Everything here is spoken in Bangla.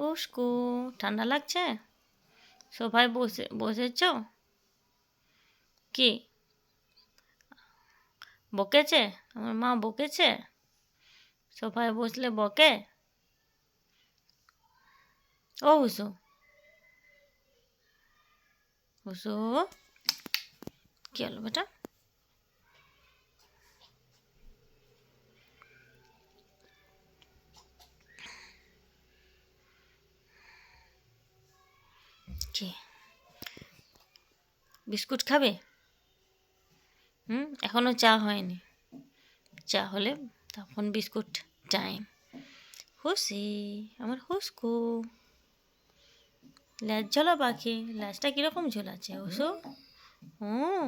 উস্কু ঠান্ডা লাগছে? সোফায় বসেছ? কি বকেছে? আমার মা বকেছে? সোফায় বসলে বকে? ও হুসু, হুসু, কি হলো বেটা? কি বিস্কুট খাবে? এখনো চা হয়নি। চা হলে তখন বিস্কুট টাইম। হুসি, আমার হুসকু, ল্যাজ ঝোলা পাখি, ল্যাজটা কীরকম ঝোলাচ্ছে হুসু? হুম।